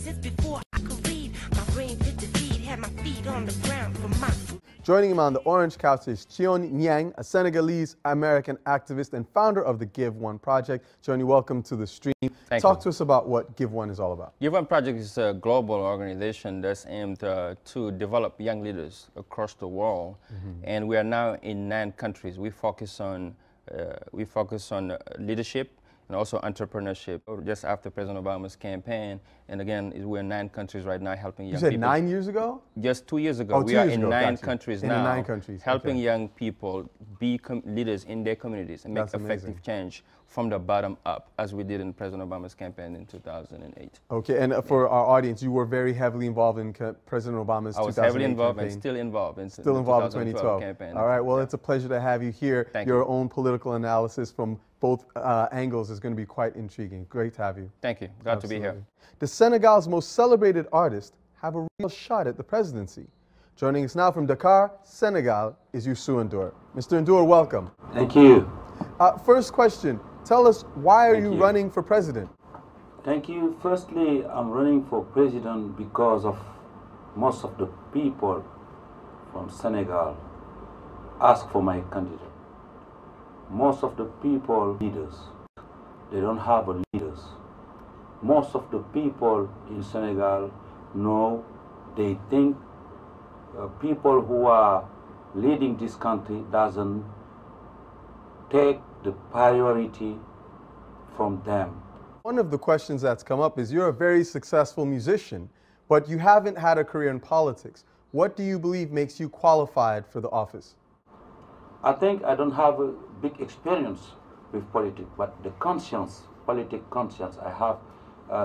Since before I could read, my brain fit the feed, had my feet on the ground for my food. Joining him on the orange couch is Thione Niang, a Senegalese-American activist and founder of the Give One Project. Thione, welcome to the stream. Talk to us about what Give One is all about. Give One Project is a global organization that's aimed to develop young leaders across the world, and we are now in 9 countries. We focus on leadership and also entrepreneurship. Just after President Obama's campaign, and again, we're in 9 countries right now helping young people. You said 9 years ago? Just 2 years ago. Oh, we 2 are years in ago. 9 countries now. In 9 countries. Helping young people be leaders in their communities and make effective change from the bottom up, as we did in President Obama's campaign in 2008. Okay, and for our audience, you were very heavily involved in President Obama's 2008 campaign. I was heavily involved and still involved in the 2012 campaign. All right, well, it's a pleasure to have you here. Thank Your you. own political analysis from both angles is going to be quite intriguing. Great to have you. Thank you. Glad to be here. The Senegal's most celebrated artists have a real shot at the presidency. Joining us now from Dakar, Senegal, is Youssou N'Dour. Mr. N'Dour, welcome. Thank you. First question, tell us, why are you running for president? Thank you. Firstly, I'm running for president because of most of the people from Senegal ask for my candidate. Most of the people, leaders, they don't have a leaders. Most of the people in Senegal know, they think people who are leading this country doesn't take the priority from them. One of the questions that's come up is you're a very successful musician, but you haven't had a career in politics. What do you believe makes you qualified for the office? I think I don't have a big experience with politics, but the conscience, political conscience, I have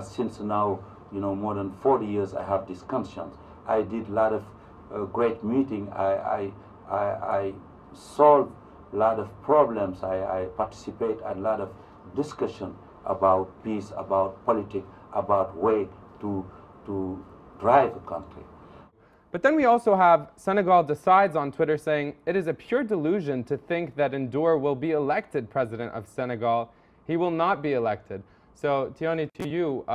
since now, more than 40 years. I have this conscience. I did a lot of great meetings. I solved a lot of problems. I participate in a lot of discussion about peace, about politics, about way to drive a country. But then we also have Senegal Decides on Twitter saying, it is a pure delusion to think that N'Dour will be elected president of Senegal. He will not be elected. So, Thione, to you,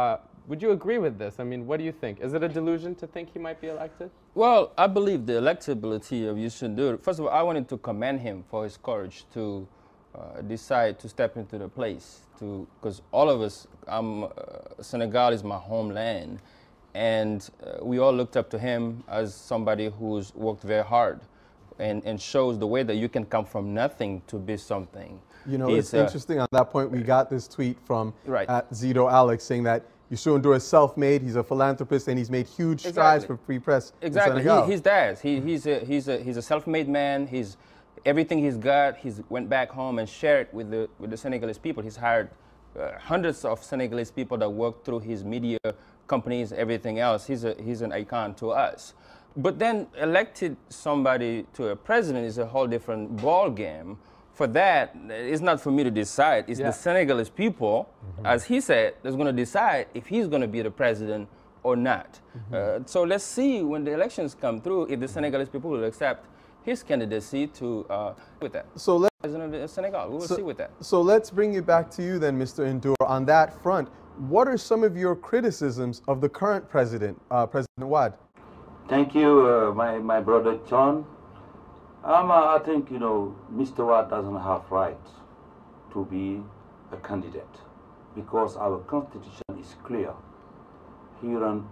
would you agree with this? I mean, what do you think? Is it a delusion to think he might be elected? Well, I believe the electability of Youssou N'Dour. First of all, I wanted to commend him for his courage to decide to step into the place, because all of us, Senegal is my homeland. And we all looked up to him as somebody who's worked very hard and shows the way that you can come from nothing to be something. You know, it's interesting on that point. We got this tweet from Zito Alex saying that Youssou N'Dour is self-made, he's a philanthropist, and he's made huge strides for free press in Senegal. He's theirs. He's a self-made man. Everything he's got, he's went back home and shared with the Senegalese people. He's hired hundreds of Senegalese people that work through his media companies, everything else. He's an icon to us. But then elected somebody to a president is a whole different ball game. For that, it's not for me to decide. It's the Senegalese people, as he said, that's going to decide if he's going to be the president or not. So let's see when the elections come through if the Senegalese people will accept his candidacy with that. So President of Senegal, we will see with that. So let's bring it back to you then, Mr. N'Dour. On that front, what are some of your criticisms of the current president, President Wade? Thank you, my brother John. I think, Mr. Wade doesn't have right to be a candidate because our constitution is clear. He ran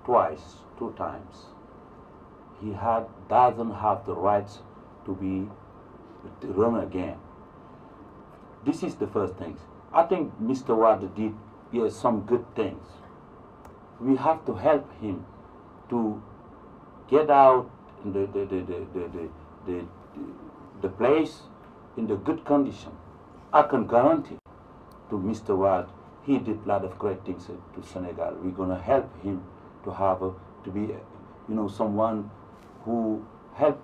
twice, 2 times. He doesn't have the right to run again. This is the first thing. I think Mr. Wade did some good things. We have to help him to get out in the place in the good condition. I can guarantee to Mr. Wade, he did a lot of great things to Senegal. We're going to help him to be someone who helped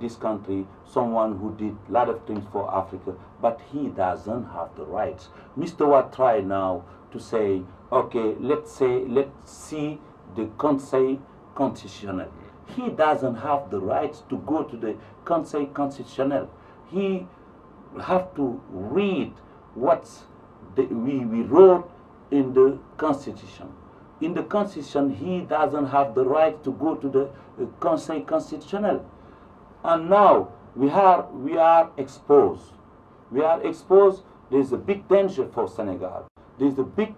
this country, someone who did a lot of things for Africa, but he doesn't have the rights. Mr. Wade tried now to say, okay, let's see the Conseil Constitutionnel. He doesn't have the rights to go to the Conseil Constitutionnel. He have to read what we wrote in the Constitution. in the Constitution, he doesn't have the right to go to the Conseil Constitutionnel. And now we are exposed. We are exposed. There's a big danger for Senegal. There's a big,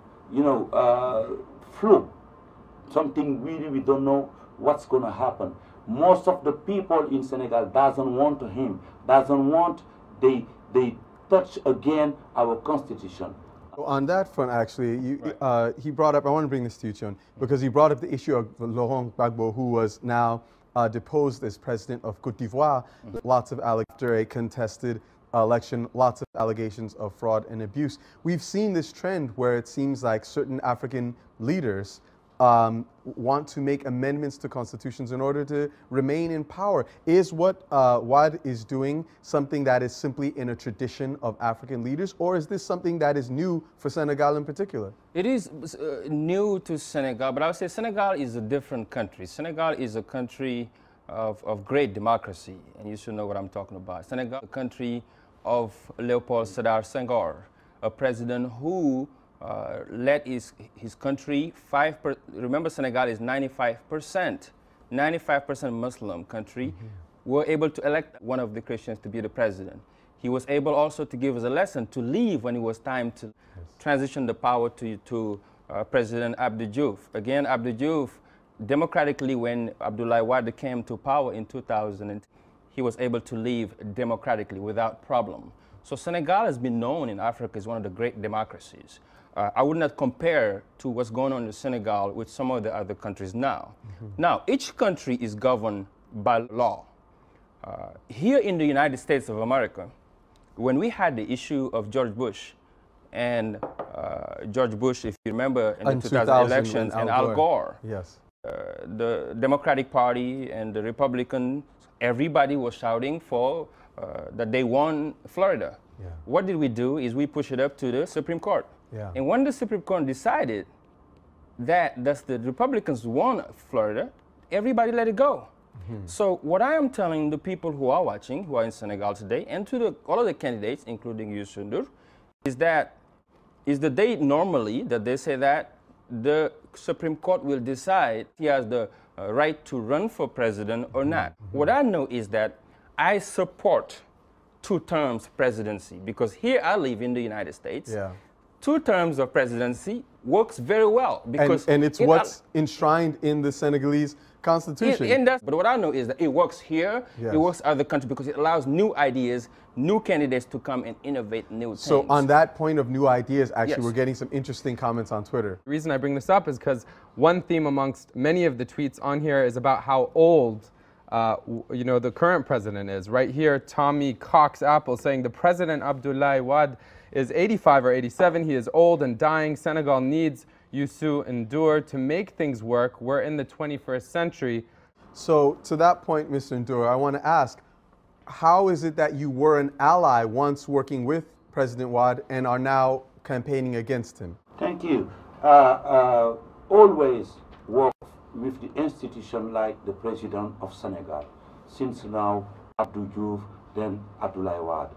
flu. Something really we don't know what's going to happen. Most of the people in Senegal doesn't want him. Doesn't want they touch again our constitution. On that front, actually, he brought up, I want to bring this to you, Thione, because he brought up the issue of Laurent Gbagbo, who was now deposed as president of Côte d'Ivoire. Lots of after a contested election, lots of allegations of fraud and abuse. We've seen this trend where it seems like certain African leaders want to make amendments to constitutions in order to remain in power. Is what Wade is doing something that is simply in a tradition of African leaders, or is this something that is new for Senegal in particular? It is new to Senegal, but I would say Senegal is a different country. Senegal is a country of great democracy, and you should know what I'm talking about. Senegal, a country of Léopold Sédar Senghor, a president who led his country, remember Senegal is 95% Muslim country, were able to elect one of the Christians to be the president. He was able also to give us a lesson to leave when it was time to transition the power to President Abdou Diouf. Again, Abdou Diouf, democratically, when Abdoulaye Wade came to power in 2000, he was able to leave democratically without problem. So Senegal has been known in Africa as one of the great democracies. I would not compare to what's going on in Senegal with some of the other countries now. Now, each country is governed by law. Here in the United States of America, when we had the issue of George Bush, and George Bush, if you remember, in the 2000 elections, and Al Gore, yes, the Democratic Party and the Republicans, everybody was shouting for that they won Florida. Yeah. What did we do is we pushed it up to the Supreme Court. Yeah. And when the Supreme Court decided that the Republicans won Florida, everybody let it go. So what I am telling the people who are watching, who are in Senegal today, and to all of the candidates, including you, Sundur, is that is the day normally that they say that the Supreme Court will decide he has the right to run for president or not. What I know is that I support 2 terms presidency, because here I live in the United States. Yeah. 2 terms of presidency works very well, because and it's what's enshrined in the Senegalese constitution. But what I know is that it works here, yes, it works other countries, because it allows new ideas, new candidates to come and innovate new things. So on that point of new ideas, actually, Yes, we're getting some interesting comments on Twitter. The reason I bring this up is because one theme amongst many of the tweets on here is about how old the current president is. Right here, Tommy Cox Apple saying the president Abdoulaye Wade is 85 or 87. He is old and dying. Senegal needs Youssou N'Dour to make things work. We're in the 21st century. So to that point, Mr. N'Dour, I want to ask, how is it that you were an ally once working with President Wade and are now campaigning against him? Thank you. Always work with the institution like the President of Senegal. Since now, Abdou Diouf, then Abdoulaye Wade.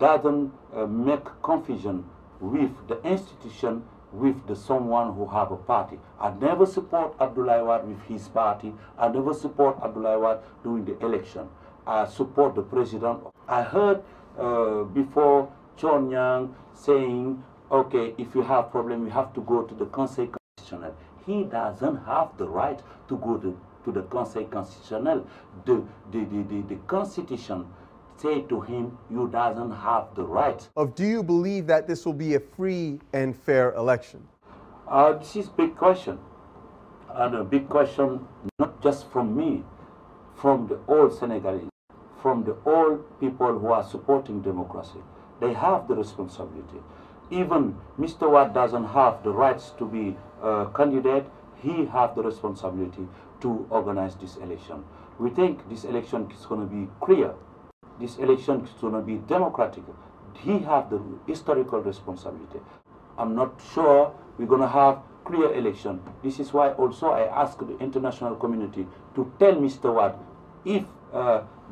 Doesn't make confusion with the institution, with the someone who have a party. I never support Abdoulaye Wade with his party. I never support Abdoulaye Wade during the election. I support the president. I heard before Thione Niang saying, okay, if you have problem, you have to go to the Conseil Constitutionnel. He doesn't have the right to go to the Conseil Constitutionnel. The Constitution say to him, you doesn't have the right. Do you believe that this will be a free and fair election? This is a big question. And a big question not just from me, from the old Senegalese, from the old people who are supporting democracy. They have the responsibility. Even Mr. Wade doesn't have the rights to be a candidate. He has the responsibility to organize this election. We think this election is going to be clear. This election is going to be democratic. He has the historical responsibility. I'm not sure we're going to have clear election. This is why also I ask the international community to tell Mr. Wade, if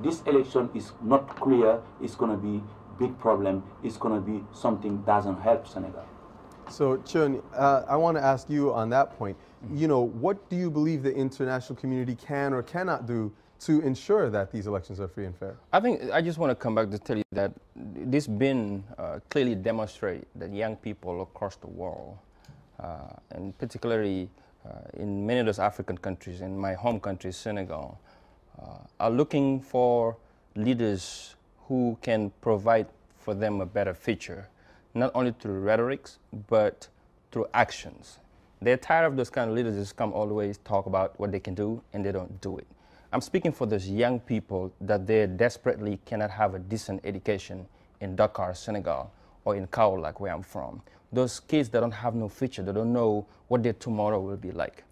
this election is not clear, it's going to be big problem. It's going to be something that doesn't help Senegal. So, Thione, I want to ask you on that point. You know, what do you believe the international community can or cannot do to ensure that these elections are free and fair? I think I just want to come back to tell you that this been clearly demonstrated that young people across the world, and particularly in many of those African countries, in my home country, Senegal, are looking for leaders who can provide for them a better future, not only through rhetorics, but through actions. They're tired of those kind of leaders who just come always talk about what they can do and they don't do it. I'm speaking for those young people that they desperately cannot have a decent education in Dakar, Senegal, or in Kaolack, where I'm from. Those kids that don't have no future, they don't know what their tomorrow will be like.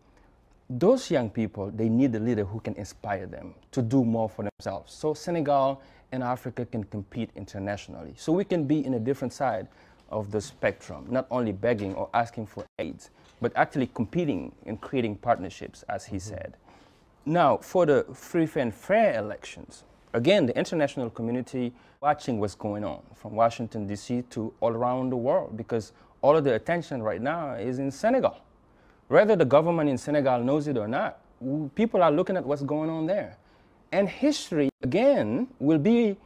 Those young people, they need a leader who can inspire them to do more for themselves. So Senegal and Africa can compete internationally. So we can be in a different side of the spectrum, not only begging or asking for aid, but actually competing and creating partnerships, as he said. Now, for the free and fair elections, again, the international community watching what's going on from Washington, D.C. to all around the world, because all of the attention right now is in Senegal. Whether the government in Senegal knows it or not, people are looking at what's going on there. And history, again, will be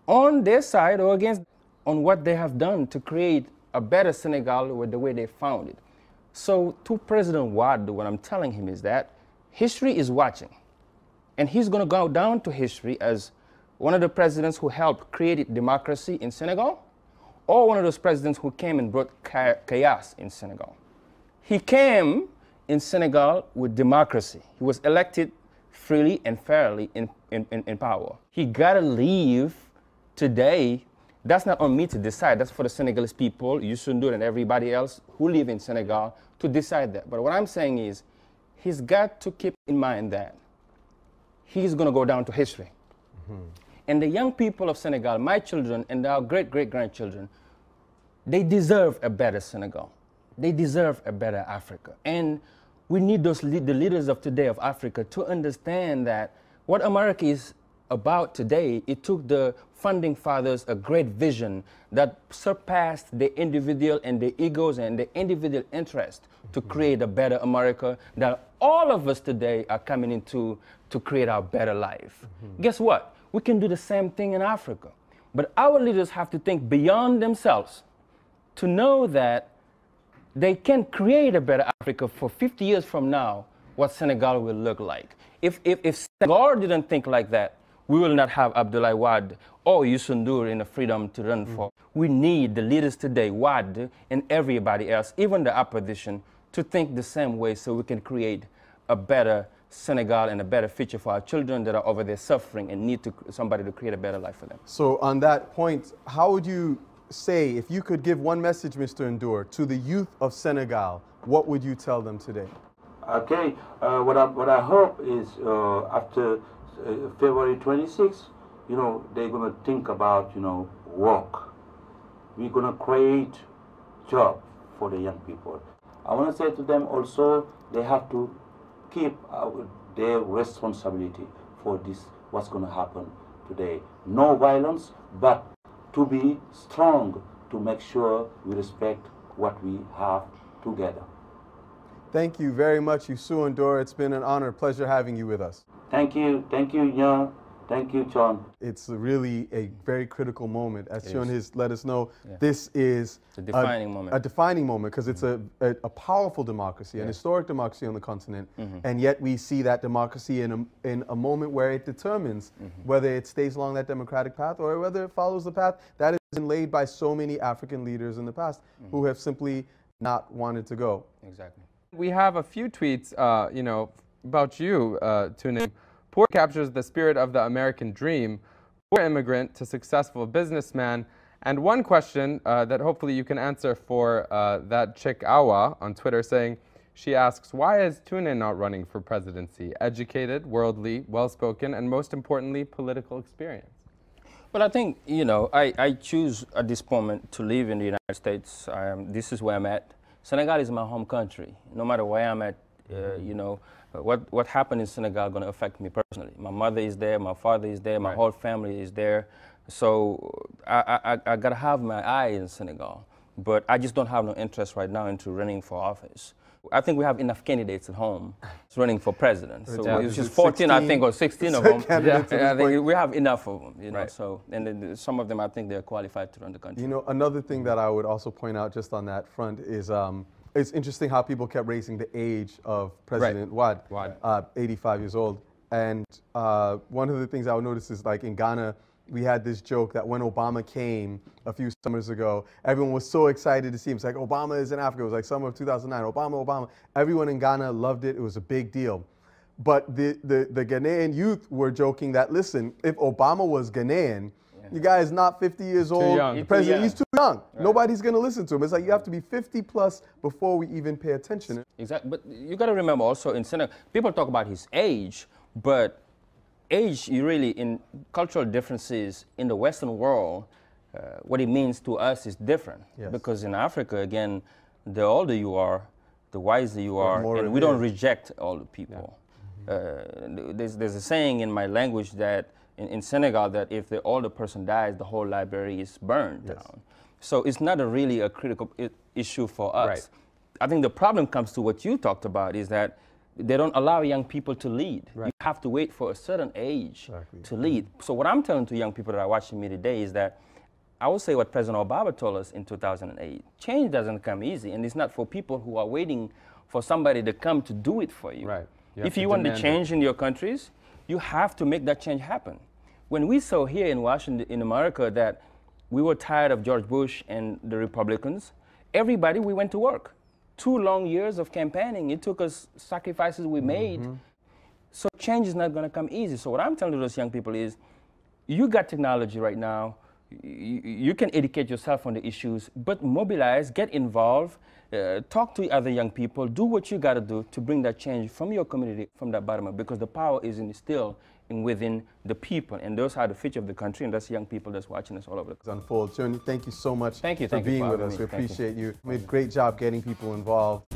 on their side or against on what they have done to create a better Senegal with the way they found it. So to President Wade, what I'm telling him is that history is watching. And he's going to go down to history as one of the presidents who helped create democracy in Senegal, or one of those presidents who came and brought chaos in Senegal. He came in Senegal with democracy. He was elected freely and fairly in power. He got to leave today. That's not on me to decide. That's for the Senegalese people, Youssou N'Dour and everybody else who live in Senegal to decide that. But what I'm saying is, he's got to keep in mind that he's going to go down to history. And the young people of Senegal, my children and our great-great-grandchildren, they deserve a better Senegal. They deserve a better Africa. And we need the leaders of today of Africa to understand that what America is about today, it took the founding fathers a great vision that surpassed the individual and the egos and the individual interest to create a better America that all of us today are coming into to create our better life. Guess what? We can do the same thing in Africa. But our leaders have to think beyond themselves to know that they can create a better Africa for 50 years from now, what Senegal will look like. If Senegal didn't think like that, we will not have Abdoulaye Wade or Youssou N'Dour in the freedom to run for. We need the leaders today, Wade and everybody else, even the opposition, to think the same way so we can create a better Senegal and a better future for our children that are over there suffering and need somebody to create a better life for them. So on that point, how would you say, if you could give one message, Mr. N'Dour, to the youth of Senegal, what would you tell them today? Okay, what I hope is after February 26th, you know, they're going to think about, you know, work. We're going to create job for the young people. I want to say to them also, they have to keep their responsibility for this, what's going to happen today. No violence, but to be strong to make sure we respect what we have together. Thank you very much, Youssou N'Dour. It's been an honor, pleasure having you with us. Thank you, Niang. Thank you, John. It's really a very critical moment. As Thione has let us know, this is a defining moment. A defining moment because it's a powerful democracy, an historic democracy on the continent, and yet we see that democracy in a moment where it determines whether it stays along that democratic path or whether it follows the path that has been laid by so many African leaders in the past who have simply not wanted to go. Exactly. We have a few tweets, you know, about you, Thione. Poor captures the spirit of the American dream, poor immigrant to successful businessman. And one question that hopefully you can answer for that chick Awa on Twitter saying, she asks, why is Thione not running for presidency? Educated, worldly, well-spoken, and most importantly, political experience. Well, I think, you know, I choose at this moment to live in the United States. This is where I'm at. Senegal is my home country. No matter where I'm at, you know, what happened in Senegal going to affect me personally. My mother is there, my father is there, my whole family is there. So I got to have my eye in Senegal. but I just don't have no interest right now into running for office. I think we have enough candidates at home running for president. So it's just 14, I think, or 16 of them. I think we have enough of them, you know. Right. So, and then some of them, I think they're qualified to run the country. You know, another thing that I would also point out just on that front is it's interesting how people kept raising the age of President Wade, 85 years old. And one of the things I would notice is, like, in Ghana, we had this joke that when Obama came a few summers ago, everyone was so excited to see him. It's like, Obama is in Africa. It was like summer of 2009, Obama, Obama. Everyone in Ghana loved it. It was a big deal. But the Ghanaian youth were joking that, listen, if Obama was Ghanaian, the guy is not 50 years old. Young. The president, he's too young. Right. Nobody's going to listen to him. It's like you have to be 50 plus before we even pay attention. Exactly. But you got to remember also in Senegal, people talk about his age, but age, you really, in cultural differences in the Western world, what it means to us is different. Yes. Because in Africa, again, the older you are, the wiser you are, and we don't reject older people. Yeah. There's a saying in my language that in Senegal that if the older person dies, the whole library is burned down. So it's not really a critical issue for us. Right. I think the problem comes to what you talked about is that they don't allow young people to lead. Right. You have to wait for a certain age to lead. So what I'm telling to young people that are watching me today is that I will say what President Obama told us in 2008. Change doesn't come easy, and it's not for people who are waiting for somebody to come to do it for you. Right. If you want the change in your countries, you have to make that change happen. When we saw here in Washington, in America, that we were tired of George Bush and the Republicans, everybody, we went to work. 2 long years of campaigning. It took us sacrifices we made. So change is not going to come easy. So what I'm telling those young people is, you got technology right now. You can educate yourself on the issues, but mobilize, get involved, talk to other young people, do what you got to do to bring that change from your community, from that bottom up, because the power is still within the people, and those are the future of the country, and that's young people that's watching us all over the country. Unfold. Thione, thank you so much for being with us. We appreciate you. You made a great job getting people involved.